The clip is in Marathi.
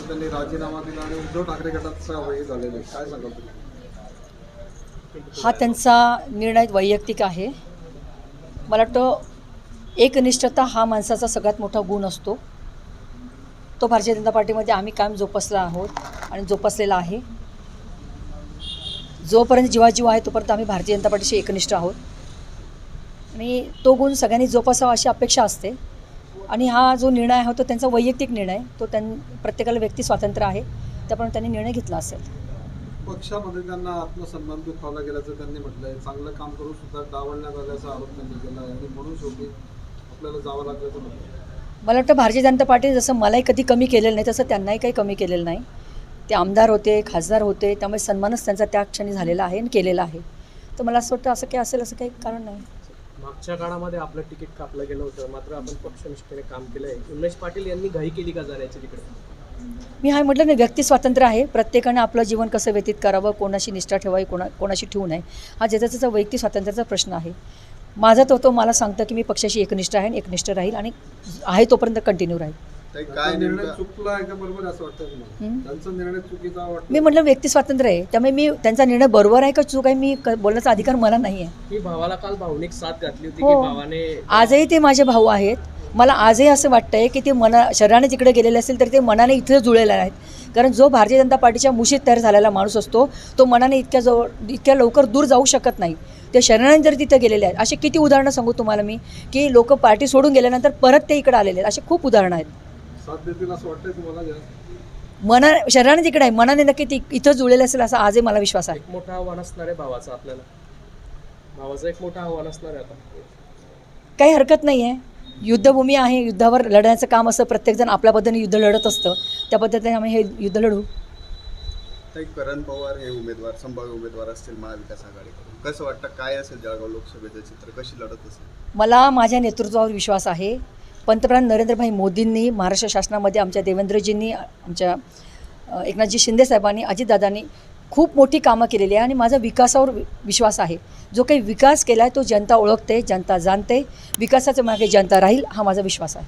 त्यानंतर त्यांनी राजीनामा दिला आणि उद्धव ठाकरे गटात सहभागी झालेले, काय सांगाल तुम्ही? हा त्यांचा निर्णय वैयक्तिक आहे. मला वाटतं एकनिष्ठता हा माणसाचा सगळ्यात मोठा गुण असतो. तो भारतीय जनता पार्टीमध्ये आम्ही कायम जोपासला आहोत आणि जोपासलेला आहे. जोपर्यंत जीवाजीव आहे तोपर्यंत आम्ही भारतीय जनता पार्टीशी एकनिष्ठ आहोत आणि तो गुण सगळ्यांनी जोपासावा अशी अपेक्षा असते. आणि हा जो निर्णय आहे तो त्यांचा वैयक्तिक निर्णय, तो प्रत्येकाला व्यक्ती स्वातंत्र्य आहे, त्याप्रमाणे त्यांनी निर्णय घेतला असेल. पक्षामध्ये त्यांना आत्मसन्मान दुखावला गेल्याचं त्यांनी म्हटलंय. चांगलं काम करून सुद्धा डावलण्यात आल्याचा आरोप त्यांनी केला आहे आणि म्हणून शेवटी आपल्याला जावं लागल्याचं म्हटलं. मला वाटतं भारतीय जनता पार्टी जसं मलाही कधी कमी केलेलं नाही तसं त्यांनाही काही कमी केलेलं नाही. ते आमदार होते, खासदार होते, त्यामुळे सन्मानच त्यांचा त्या क्षणी झालेला आहे आणि केलेला आहे. तर मला असं वाटतं असं काही असेल असं काही कारण नाही. मागच्या काळामध्ये आपलं तिकीट कापलं गेलं होतं, मात्र आपण पक्षनिष्ठेने काम केलं आहे. उमेश पाटील यांनी घाई केली का जाण्याची तिकडे? मी हा म्हटलं नाही, व्यक्ती स्वातंत्र्य आहे. प्रत्येकाने आपलं जीवन कसं व्यतीत करावं, कोणाशी निष्ठा ठेवावी, कोणाशी ठेवू नये, हा ज्याचा त्याचा वैयक्तिक स्वातंत्र्याचा प्रश्न आहे. माझा तो मला सांगतं की मी पक्षाशी एकनिष्ठ आहे आणि एकनिष्ठ राहील आणि आहे तोपर्यंत कंटिन्यू राहील. काय निर्णय चुकला आहे का बरोबर असं वाटतं तुम्हाला? त्यांचा निर्णय चुकीचा वाटतो? मी म्हटलं व्यक्ती स्वातंत्र्य आहे, त्यामुळे मी त्यांचा निर्णय बरोबर आहे का चूक आहे मी बोलण्याचा अधिकार मला नाही आहे. ही भावाला काल भावनिक साथ घातली होती की हो, भावाने आजही ते माझे भाऊ आहेत. मला आजही असं वाटतंय की ते शरीराने तिकडे गेलेले असेल तर ते मनाने इथे जुळलेले आहेत. कारण जो भारतीय जनता पार्टीच्या मुशीत तयार झालेला माणूस असतो तो मनाने इतक्या लवकर दूर जाऊ शकत नाही. ते शरीराने जर तिथे गेलेले आहेत. असे किती उदाहरणं सांगू तुम्हाला मी की लोक पार्टी सोडून गेल्यानंतर परत ते इकडे आलेले आहेत. असे खूप उदाहरणं आहेत. साथ देतील असं वाटतंय तुम्हाला? शरीराने तिकडे आहे, मनाने नक्की ती इथं जुळलेलं असेल असा आजही मला विश्वास आहे. एक मोठं आव्हान असणार आहे भावाचं, आपल्याला भावाचं एक मोठं आव्हान असणार आहे आता. काही हरकत नाही आहे. युद्धभूमी आहे, युद्धावर लढण्याचं काम असं प्रत्येकजण आपल्या पद्धतीने युद्ध लढत असतं. त्या पद्धतीने आम्ही हे युद्ध लढू. करण पवार हे उमेदवार संभाव्य उमेदवार असतील महाविकास आघाडीकडून, कसं वाटतं काय असेल जळगाव लोकसभेचं चित्र, कशी लढत असेल? मला माझ्या नेतृत्वावर विश्वास आहे. पंतप्रधान नरेंद्रभाई मोदींनी, महाराष्ट्र शासनामध्ये आमच्या देवेंद्रजींनी, आमच्या एकनाथजी शिंदे साहेबांनी, अजितदादांनी खूप मोठी कामं केलेली आहे आणि माझा विकासावर विश्वास आहे. जो काही विकास केला आहे तो जनता ओळखते, जनता जाणते. विकासाच्या मागे जनता राहील हा माझा विश्वास आहे.